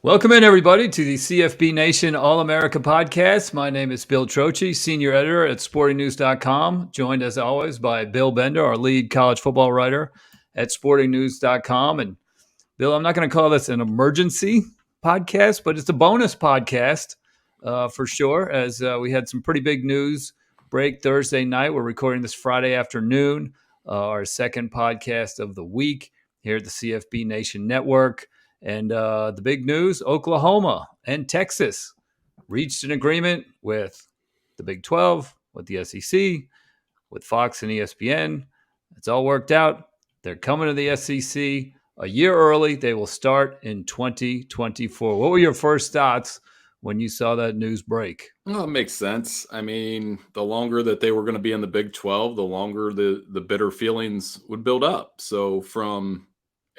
Welcome in, everybody, to the CFB Nation All-America podcast. My name is Bill Trocchi, senior editor at sportingnews.com, joined as always by Bill Bender, our lead college football writer at sportingnews.com. And Bill, I'm not going to call this an emergency podcast, but it's a bonus podcast for sure, as we had some pretty big news break Thursday night. We're recording this Friday afternoon, our second podcast of the week here at the CFB Nation Network. And the big news, Oklahoma and Texas reached an agreement with the Big 12, with the SEC, with Fox and ESPN. It's all worked out. They're coming to the SEC a year early. They will start in 2024. What were your first thoughts when you saw that news break? Well, it makes sense. I mean, the longer that they were going to be in the Big 12, the longer the bitter feelings would build up. So from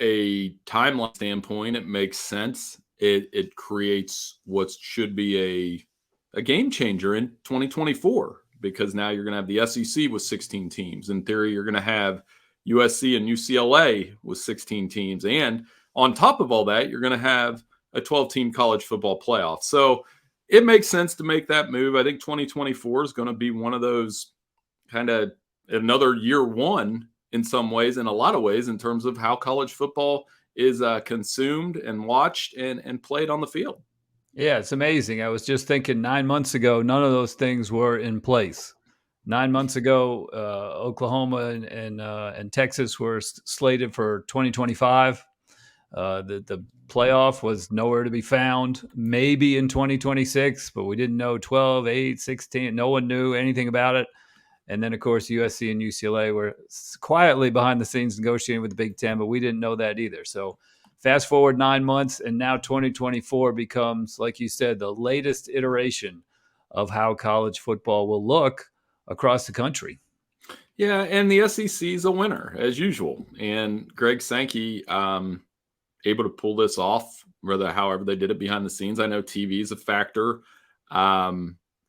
a timeline standpoint, it makes sense. It creates what should be a game changer in 2024 because now you're going to have the SEC with 16 teams. In theory, you're going to have USC and UCLA with 16 teams. And on top of all that, you're going to have a 12-team college football playoff. So it makes sense to make that move. I think 2024 is going to be one of those kind of another year one in some ways, in a lot of ways, in terms of how college football is consumed and watched and played on the field. Yeah, it's amazing. I was just thinking 9 months ago, none of those things were in place. 9 months ago, Oklahoma and Texas were slated for 2025. The playoff was nowhere to be found, maybe in 2026, but we didn't know 12, 8, 16. No one knew anything about it. And then, of course, USC and UCLA were quietly behind the scenes negotiating with the Big Ten, but we didn't know that either. So fast forward 9 months, and now 2024 becomes, like you said, the latest iteration of how college football will look across the country. Yeah, and the SEC is a winner, as usual. And Greg Sankey able to pull this off, however they did it behind the scenes. I know TV is a factor.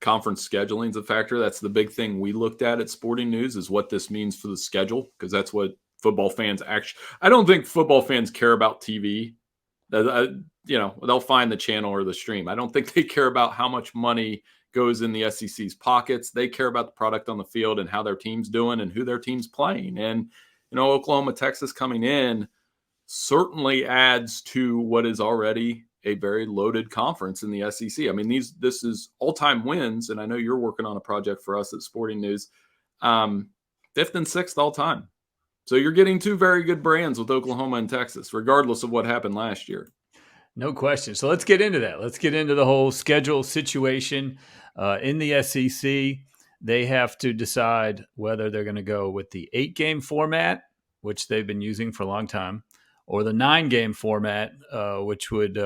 Conference scheduling is a factor. That's the big thing we looked at Sporting News is what this means for the schedule, because that's what football fans actually – I don't think football fans care about TV. They'll find the channel or the stream. I don't think they care about how much money goes in the SEC's pockets. They care about the product on the field and how their team's doing and who their team's playing. And, Oklahoma, Texas coming in certainly adds to what is already a very loaded conference in the SEC. I mean, this is all-time wins, and I know you're working on a project for us at Sporting News, 5th and 6th all-time. So you're getting two very good brands with Oklahoma and Texas, regardless of what happened last year. No question. So let's get into that. Let's get into the whole schedule situation. In the SEC, they have to decide whether they're going to go with the 8-game format, which they've been using for a long time, or the 9-game format, which would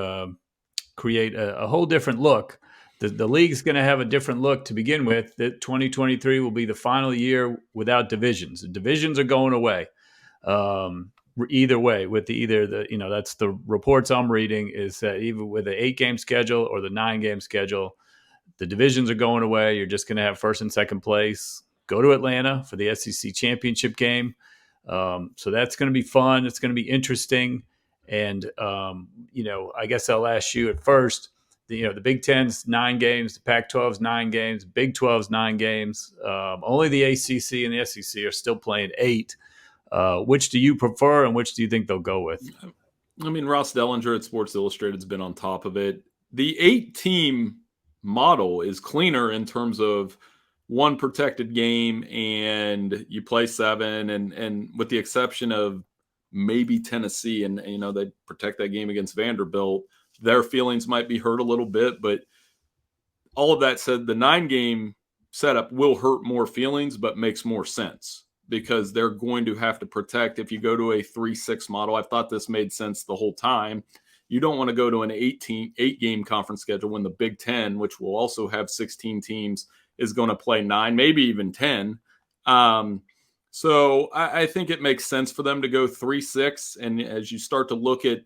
create a whole different look. The league's going to have a different look to begin with. That 2023 will be the final year without divisions. The divisions are going away. Either way, with that's the reports I'm reading, is that even with the 8-game schedule or the 9-game schedule, the divisions are going away. You're just going to have first and second place go to Atlanta for the SEC championship game. So that's going to be fun. It's going to be interesting. And, I guess I'll ask you at first, the Big Ten's 9 games, the Pac-12's 9 games, Big 12's 9 games. Only the ACC and the SEC are still playing 8. Which do you prefer and which do you think they'll go with? I mean, Ross Dellinger at Sports Illustrated has been on top of it. The 8-team model is cleaner in terms of one protected game and you play 7 and with the exception of maybe Tennessee and they protect that game against Vanderbilt, their feelings might be hurt a little bit, but all of that said, the 9-game setup will hurt more feelings but makes more sense because they're going to have to protect. If you go to a 3-6 model, I've thought this made sense the whole time. You don't want to go to an 8-game conference schedule when the Big Ten, which will also have 16 teams, is going to play 9, maybe even 10. So I think it makes sense for them to go 3-6. And as you start to look at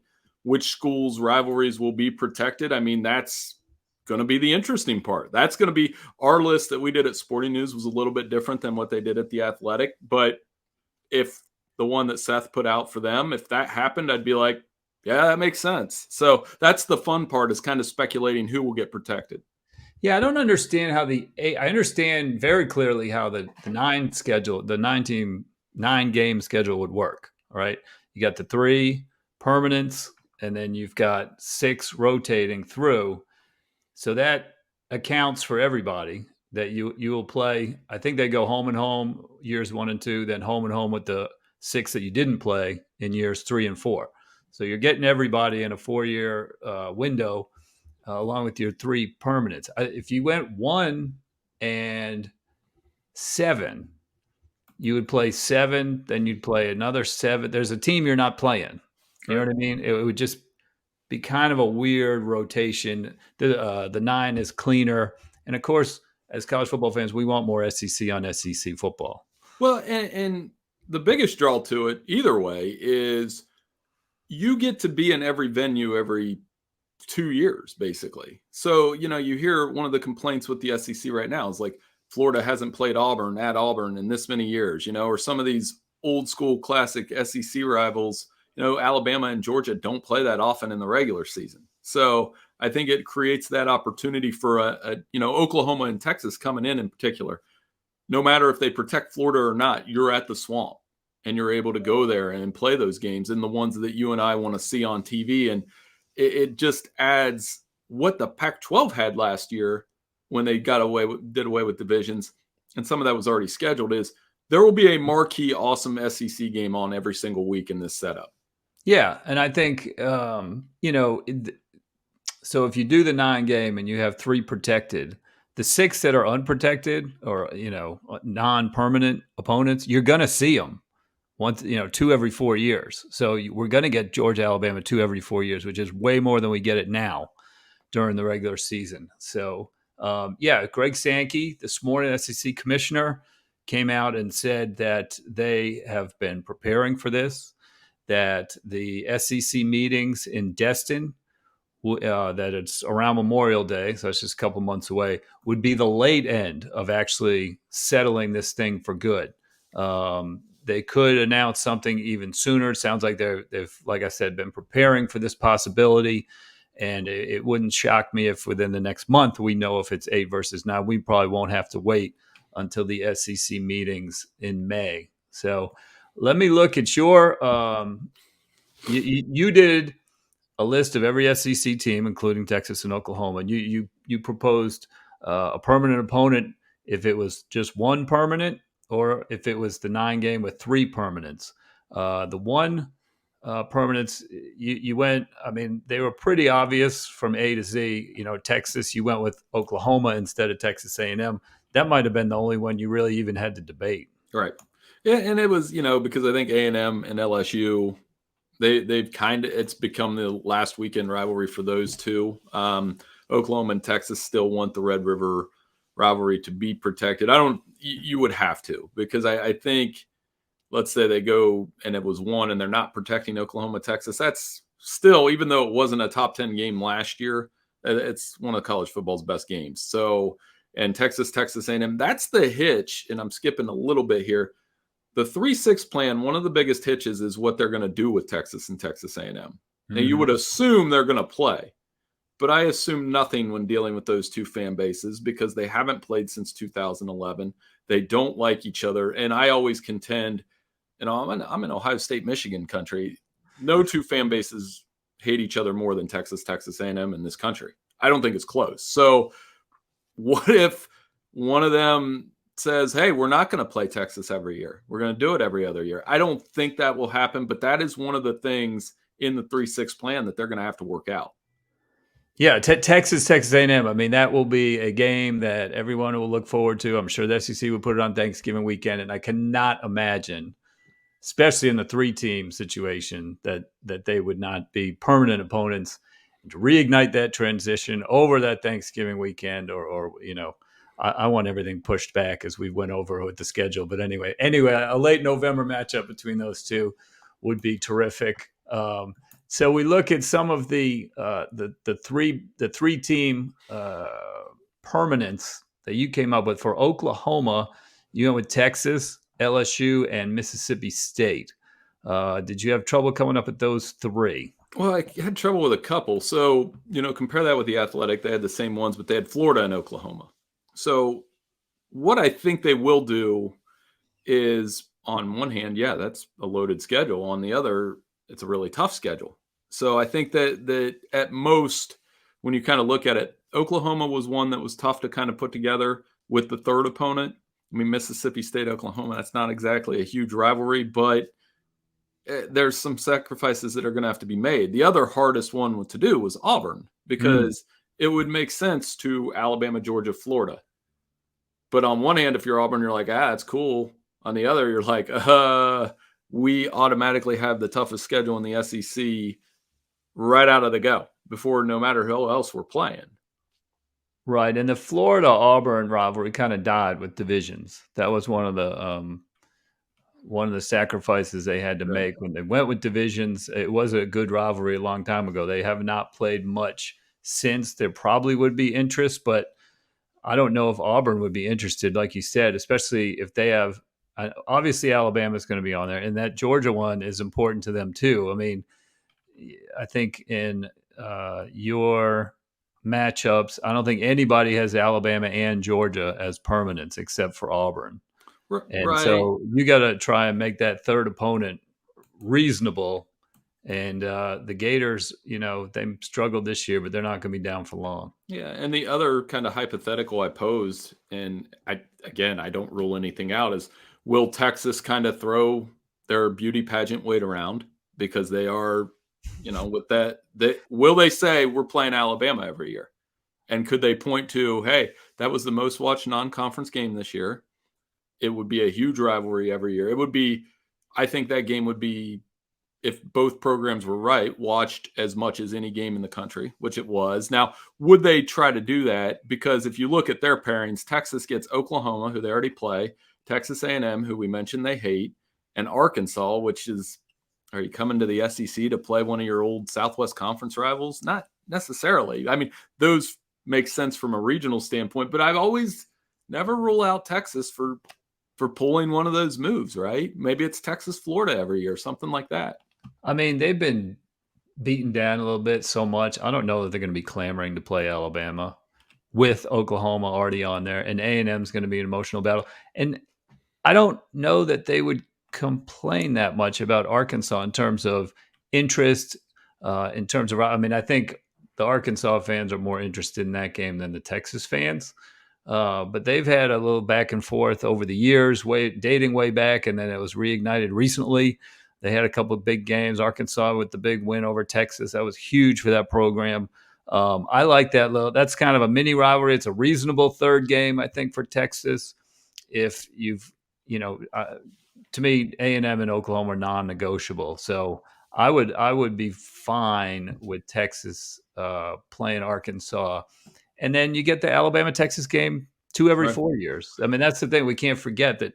which schools' rivalries will be protected, I mean, that's going to be the interesting part. That's going to be our list that we did at Sporting News was a little bit different than what they did at The Athletic. But if the one that Seth put out for them, if that happened, I'd be like, Yeah, that makes sense. So that's the fun part, is kind of speculating who will get protected. Yeah, I don't understand how I understand very clearly how the 9 game schedule would work. All right. You got the 3 permanents, and then you've got 6 rotating through. So that accounts for everybody that you will play. I think they go home and home years 1 and 2, then home and home with the 6 that you didn't play in years 3 and 4. So you're getting everybody in a 4-year window, along with your 3 permanents. If you went 1 and 7, you would play 7, then you'd play another 7. There's a team you're not playing. You know Right. what I mean? It would just be kind of a weird rotation. The 9 is cleaner, and of course, as college football fans, we want more SEC on SEC football. Well, and the biggest draw to it either way is you get to be in every venue every 2 years, basically. So, you hear one of the complaints with the SEC right now is like Florida hasn't played Auburn at Auburn in this many years, or some of these old school classic SEC rivals, Alabama and Georgia don't play that often in the regular season. So I think it creates that opportunity for Oklahoma and Texas coming in particular. No matter if they protect Florida or not, you're at the Swamp and you're able to go there and play those games, and the ones that you and I want to see on TV. And it just adds what the Pac-12 had last year when they did away with divisions, and some of that was already scheduled. Is there will be a marquee, awesome SEC game on every single week in this setup. Yeah, and I think so if you do the 9 game and you have 3 protected, the 6 that are unprotected or non-permanent opponents, you're going to see them once, 2 every 4 years. So we're going to get Georgia, Alabama 2 every 4 years, which is way more than we get it now during the regular season. So Greg Sankey this morning, SEC commissioner, came out and said that they have been preparing for this, that the SEC meetings in Destin, that it's around Memorial Day, so it's just a couple months away, would be the late end of actually settling this thing for good. They could announce something even sooner. It sounds like they've, like I said, been preparing for this possibility. And it wouldn't shock me if within the next month we know if it's 8 versus 9. We probably won't have to wait until the SEC meetings in May. So let me look at your. You did a list of every SEC team, including Texas and Oklahoma. And you proposed a permanent opponent if it was just 1 permanent, or if it was the 9 game with 3 permanents. The 1 permanents, you went. I mean, they were pretty obvious from A to Z. Texas, you went with Oklahoma instead of Texas A&M. That might have been the only one you really even had to debate. Right. Yeah, and it was, because I think A&M and LSU, they've kind of, it's become the last weekend rivalry for those two. Oklahoma and Texas still want the Red River rivalry to be protected. You would have to, because I think, let's say they go and it was 1 and they're not protecting Oklahoma, Texas. That's still, even though it wasn't a top 10 game last year, it's one of college football's best games. So, and Texas A&M, that's the hitch. And I'm skipping a little bit here. The 3-6 plan, one of the biggest hitches is what they're going to do with Texas and Texas A&M. Now, you would assume they're going to play, but I assume nothing when dealing with those two fan bases, because they haven't played since 2011. They don't like each other. And I always contend, I'm in Ohio State, Michigan country. No two fan bases hate each other more than Texas A&M in this country. I don't think it's close. So what if one of them says, hey, we're not going to play Texas every year. We're going to do it every other year. I don't think that will happen, but that is one of the things in the 3-6 plan that they're going to have to work out. Yeah, Texas A&M. I mean, that will be a game that everyone will look forward to. I'm sure the SEC will put it on Thanksgiving weekend, and I cannot imagine, especially in the 3-team situation, that they would not be permanent opponents. And to reignite that transition over that Thanksgiving weekend, or I want everything pushed back as we went over with the schedule. But anyway, a late November matchup between those two would be terrific. So we look at some of the 3-team permanents that you came up with for Oklahoma. You went with Texas, LSU, and Mississippi State. Did you have trouble coming up with those 3? Well, I had trouble with a couple. So, compare that with the Athletic. They had the same ones, but they had Florida and Oklahoma. So, what I think they will do is, on one hand, yeah, that's a loaded schedule. On the other, it's a really tough schedule. So, I think that at most, when you kind of look at it, Oklahoma was one that was tough to kind of put together with the third opponent. I mean, Mississippi State, Oklahoma, that's not exactly a huge rivalry, but there's some sacrifices that are going to have to be made. The other hardest one to do was Auburn Mm. because it would make sense to Alabama, Georgia, Florida. But on one hand, if you're Auburn, you're like, it's cool. On the other, you're like, we automatically have the toughest schedule in the SEC right out of the go before no matter who else we're playing. Right, and the Florida Auburn rivalry kind of died with divisions. That was one of the sacrifices they had to Right. make when they went with divisions. It was a good rivalry a long time ago. They have not played much since. There probably would be interest, but I don't know if Auburn would be interested, like you said, especially if they have. Obviously, Alabama's going to be on there, and that Georgia one is important to them too. I mean, I think in your matchups, I don't think anybody has Alabama and Georgia as permanents except for Auburn. And Right. so you got to try and make that third opponent reasonable. And the Gators, they struggled this year, but they're not going to be down for long. Yeah, and the other kind of hypothetical I posed, and I don't rule anything out, is will Texas kind of throw their beauty pageant weight around because they are, with will they say we're playing Alabama every year? And could they point to, hey, that was the most watched non-conference game this year? It would be a huge rivalry every year. It would be, I think that game would be, if both programs were right, watched as much as any game in the country, which it was. Now, would they try to do that? Because if you look at their pairings, Texas gets Oklahoma, who they already play, Texas A&M, who we mentioned they hate, and Arkansas, which is, are you coming to the SEC to play one of your old Southwest Conference rivals? Not necessarily. I mean, those make sense from a regional standpoint, but I've always never rule out Texas for pulling one of those moves, right? Maybe it's Texas, Florida every year, something like that. I mean, they've been beaten down a little bit so much. I don't know that they're going to be clamoring to play Alabama with Oklahoma already on there, and A&M is going to be an emotional battle. And I don't know that they would complain that much about Arkansas in terms of interest. In terms of, I mean, I think the Arkansas fans are more interested in that game than the Texas fans. But they've had a little back and forth over the years, dating way back, and then it was reignited recently. They had a couple of big games. Arkansas with the big win over Texas, that was huge for that program. I like that little. That's kind of a mini rivalry. It's a reasonable third game, I think, for Texas. If you've, you know, to me, A&M and Oklahoma are non-negotiable. So I would be fine with Texas playing Arkansas, and then you get the Alabama Texas game two every Right. 4 years. I mean, that's the thing. We can't forget that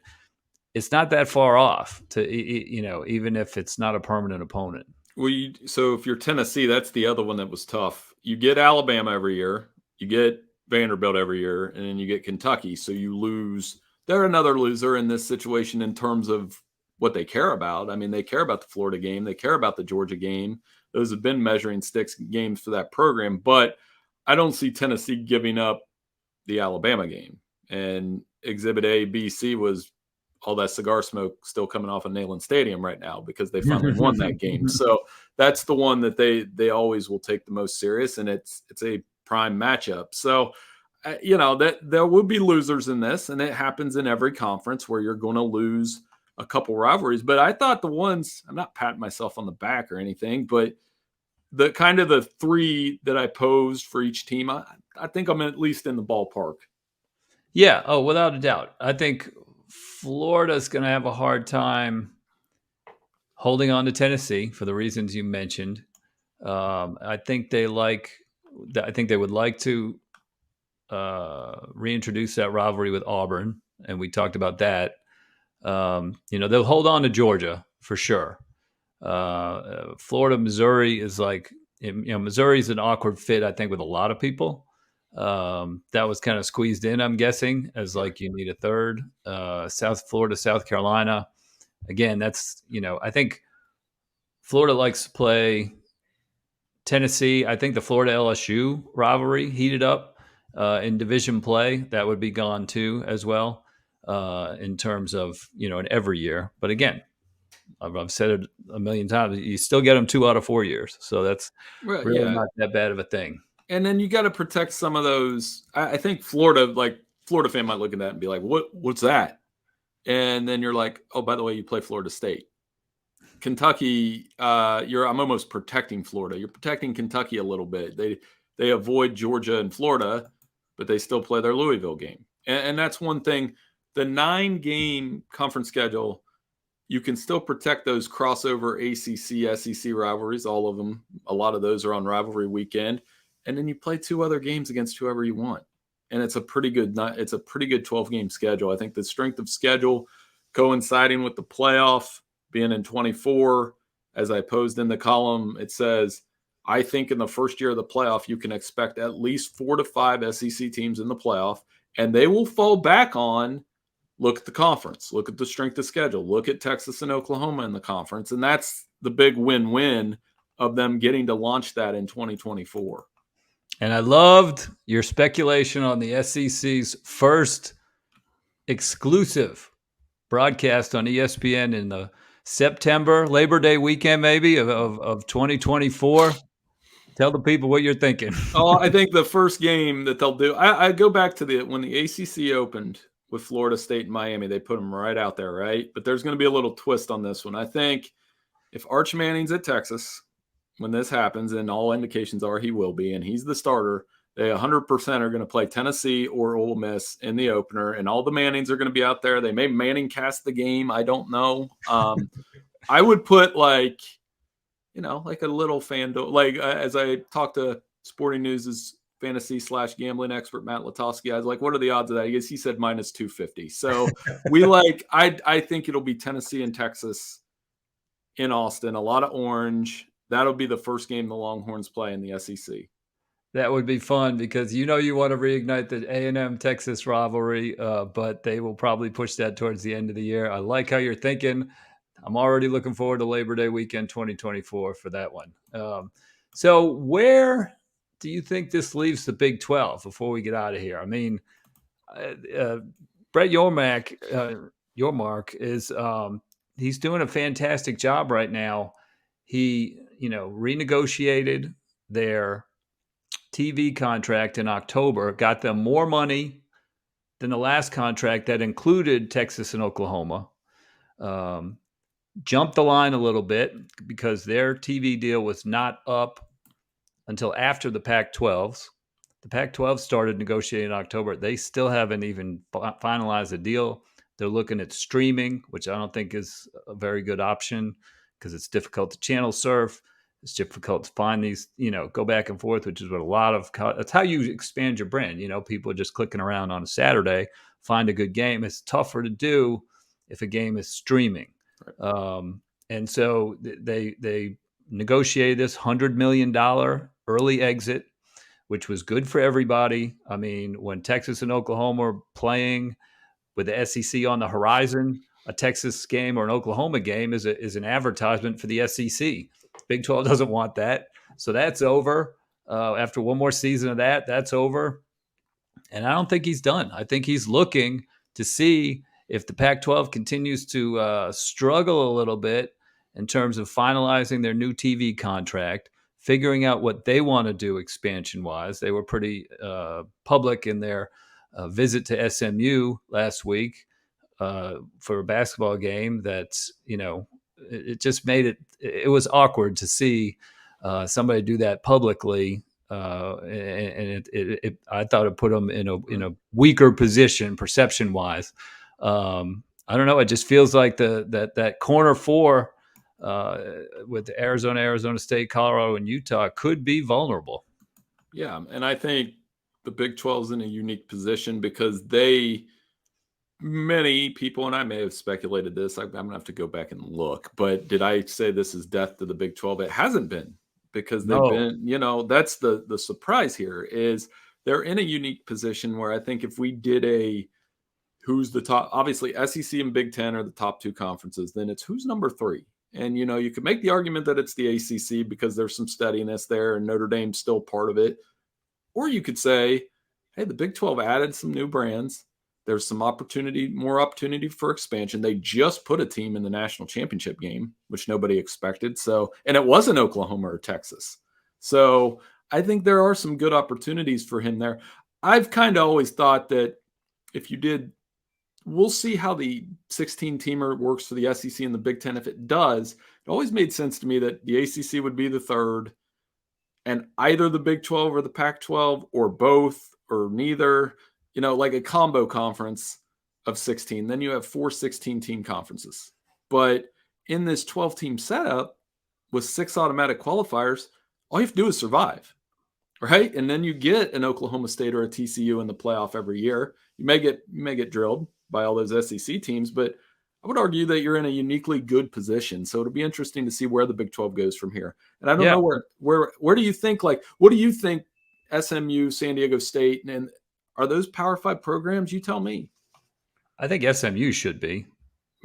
it's not that far off to, even if it's not a permanent opponent. Well, so if you're Tennessee, that's the other one that was tough. You get Alabama every year, you get Vanderbilt every year, and then you get Kentucky. So you lose. They're another loser in this situation in terms of what they care about. I mean, they care about the Florida game, they care about the Georgia game. Those have been measuring sticks games for that program, but I don't see Tennessee giving up the Alabama game. And Exhibit A, B, C was all that cigar smoke still coming off of Neyland Stadium right now because they finally won that game. So that's the one that they always will take the most serious, and it's a prime matchup. So that there will be losers in this, and it happens in every conference where you're going to lose a couple rivalries. But I thought the ones, I'm not patting myself on the back or anything, but the kind of the three that I posed for each team, I think I'm at least in the ballpark. Yeah. Oh, without a doubt. I think Florida's going to have a hard time holding on to Tennessee for the reasons you mentioned. I think they like. I think they would like to reintroduce that rivalry with Auburn, and we talked about that. They'll hold on to Georgia for sure. Florida, Missouri is like, Missouri's an awkward fit, I think, with a lot of people. That was kind of squeezed in, I'm guessing, as Right. like you need a third. South Florida, South Carolina. Again, that's, I think Florida likes to play Tennessee, I think the Florida LSU rivalry heated up in division play. That would be gone too, as well, in terms of, in every year. But again, I've said it a million times. You still get them 2 out of 4 years, so that's Well, really yeah, not that bad of a thing. and then you got to protect some of those. I think Florida, like Florida fan, might look at that and be like, What's that?" And then you're like, "Oh, by the way, you play Florida State." Kentucky, I'm almost protecting Florida. You're protecting Kentucky a little bit. They avoid Georgia and Florida, but they still play their Louisville game, and that's one thing. The 9-game conference schedule, you can still protect those crossover ACC SEC rivalries. All of them, a lot of those are on rivalry weekend, and then you play 2 other games against whoever you want, and it's a pretty good 12-game schedule. I think the strength of schedule coinciding with the playoff being in 24, as I posed in the column, it says, I think in the first year of the playoff, you can expect at least 4 to 5 SEC teams in the playoff, and they will fall back on, look at the conference, look at the strength of schedule, look at Texas and Oklahoma in the conference, and that's the big win-win of them getting to launch that in 2024. And I loved your speculation on the SEC's first exclusive broadcast on ESPN in the September Labor Day weekend, maybe of 2024. Tell the people what you're thinking. Oh, I think the first game that they'll do, I go back to when the ACC opened with Florida State and Miami, they put them right out there, right? But there's going to be a little twist on this one. I think if Arch Manning's at Texas when this happens, and all indications are he will be, and he's the starter, they 100% are going to play Tennessee or Ole Miss in the opener, and all the Mannings are going to be out there. They may Manning cast the game. I don't know. I would put like a little FanDuel, as I talked to Sporting News' fantasy/gambling expert Matt Latosky, I was like, what are the odds of that? He said minus 250. So I think it'll be Tennessee and Texas in Austin, a lot of orange. That'll be the first game the Longhorns play in the SEC. That would be fun because you want to reignite the A&M Texas rivalry, but they will probably push that towards the end of the year. I like how you're thinking. I'm already looking forward to Labor Day weekend 2024 for that one. So where do you think this leaves the Big 12 before we get out of here? I mean, Brett Yormark is he's doing a fantastic job right now. He, renegotiated their TV contract in October, got them more money than the last contract that included Texas and Oklahoma. Jumped the line a little bit because their TV deal was not up until after the Pac-12s. The Pac-12 started negotiating in October. They still haven't even finalized a deal. They're looking at streaming, which I don't think is a very good option because it's difficult to channel surf. It's difficult to find these, go back and forth, which is what that's how you expand your brand. People are just clicking around on a Saturday, find a good game. It's tougher to do if a game is streaming. Right. And so they negotiated this $100 million early exit, which was good for everybody. I mean, when Texas and Oklahoma are playing with the SEC on the horizon, a Texas game or an Oklahoma game is an advertisement for the SEC. Big 12 doesn't want that. So that's over. After one more season of that, that's over. And I don't think he's done. I think he's looking to see if the Pac-12 continues to struggle a little bit in terms of finalizing their new TV contract, figuring out what they want to do expansion-wise. They were pretty public in their visit to SMU last week for a basketball game that's, it just made it was awkward to see somebody do that publicly. And I thought it put them in a weaker position perception-wise. I don't know. It just feels like that corner four with Arizona State, Colorado, and Utah could be vulnerable. Yeah, and I think the Big 12 is in a unique position because many people, and I may have speculated this, I'm going to have to go back and look, but did I say this is death to the Big 12? It hasn't been, because they've been, that's the surprise here is they're in a unique position where I think if we did who's the top, obviously SEC and Big 10 are the top 2 conferences, then it's who's number 3. And, you could make the argument that it's the ACC because there's some steadiness there and Notre Dame's still part of it. Or you could say, hey, the Big 12 added some new brands. There's some more opportunity for expansion. They just put a team in the national championship game, which nobody expected. And it wasn't Oklahoma or Texas. So I think there are some good opportunities for him there. I've kind of always thought that if you did, we'll see how the 16-teamer works for the SEC and the Big Ten. If it does, it always made sense to me that the ACC would be the third, and either the Big 12 or the Pac-12 or both or neither, like a combo conference of 16. Then you have 4 16-team conferences. But in this 12-team setup with 6 automatic qualifiers, all you have to do is survive, right? And then you get an Oklahoma State or a TCU in the playoff every year. You may get drilled by all those SEC teams, but I would argue that you're in a uniquely good position. So it'll be interesting to see where the Big 12 goes from here. And I don't know where do you think, what do you think SMU, San Diego State, and are those Power 5 programs? You tell me. I think SMU should be.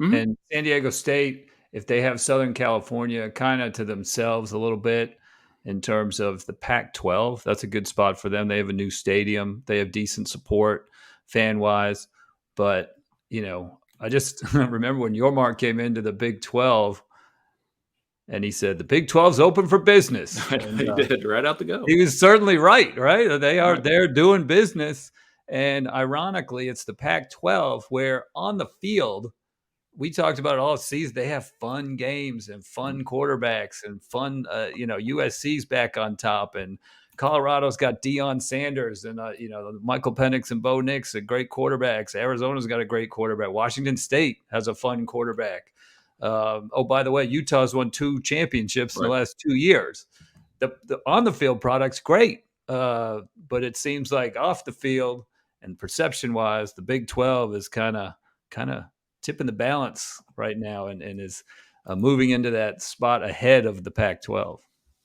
Mm-hmm. And San Diego State, if they have Southern California kind of to themselves a little bit in terms of the Pac-12, that's a good spot for them. They have a new stadium. They have decent support fan-wise. But, I just remember when Yormark came into the Big 12 and he said, the Big 12's open for business. And, he did right out the go. He was certainly right? They're doing business. And ironically, it's the Pac-12 where on the field, we talked about it all season. They have fun games and fun quarterbacks and fun, USC's back on top, and Colorado's got Deion Sanders and, Michael Penix and Bo Nix are great quarterbacks. Arizona's got a great quarterback. Washington State has a fun quarterback. By the way, Utah's won 2 championships in the last 2 years. The on the field product's great, but it seems like off the field and perception wise, the Big 12 is kind of tipping the balance right now and is moving into that spot ahead of the Pac-12.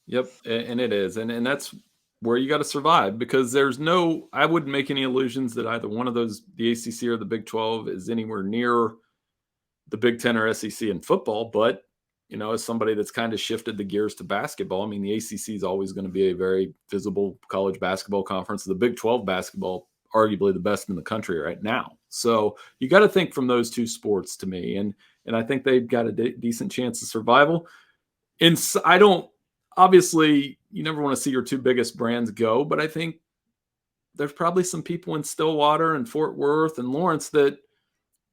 Yep, and it is, and that's where you got to survive, because I wouldn't make any illusions that either one of those, the ACC or the Big 12, is anywhere near the Big 10 or SEC in football. But, as somebody that's kind of shifted the gears to basketball, I mean, the ACC is always going to be a very visible college basketball conference. The Big 12 basketball, arguably the best in the country right now. So you got to think from those 2 sports to me. And I think they've got a decent chance of survival. And obviously you never want to see your 2 biggest brands go, but I think there's probably some people in Stillwater and Fort Worth and Lawrence that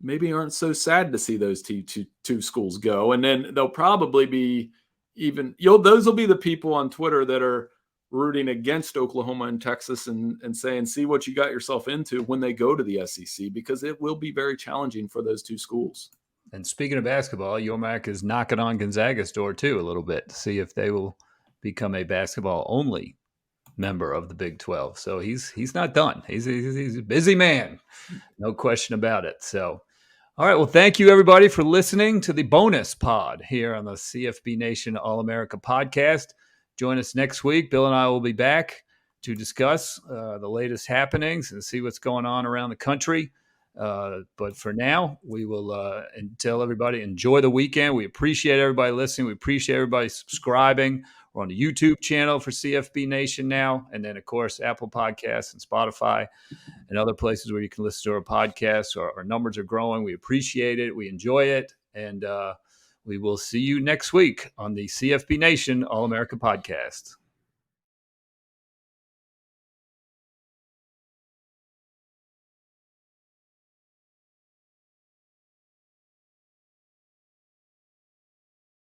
maybe aren't so sad to see those two schools go. And then they'll probably be those will be the people on Twitter that are rooting against Oklahoma and Texas and saying, see what you got yourself into when they go to the SEC, because it will be very challenging for those 2 schools. And speaking of basketball, Yormark is knocking on Gonzaga's door too a little bit to see if they will become a basketball only member of the Big 12. So he's not done. He's a busy man. No question about it. So, all right. Well, thank you everybody for listening to the bonus pod here on the CFB Nation All-America podcast. Join us next week. Bill and I will be back to discuss the latest happenings and see what's going on around the country. But for now, we will tell everybody, enjoy the weekend. We appreciate everybody listening. We appreciate everybody subscribing. We're on the YouTube channel for CFB Nation now. And then, of course, Apple Podcasts and Spotify and other places where you can listen to our podcasts. Our numbers are growing. We appreciate it. We enjoy it. And we will see you next week on the CFB Nation All-America podcast.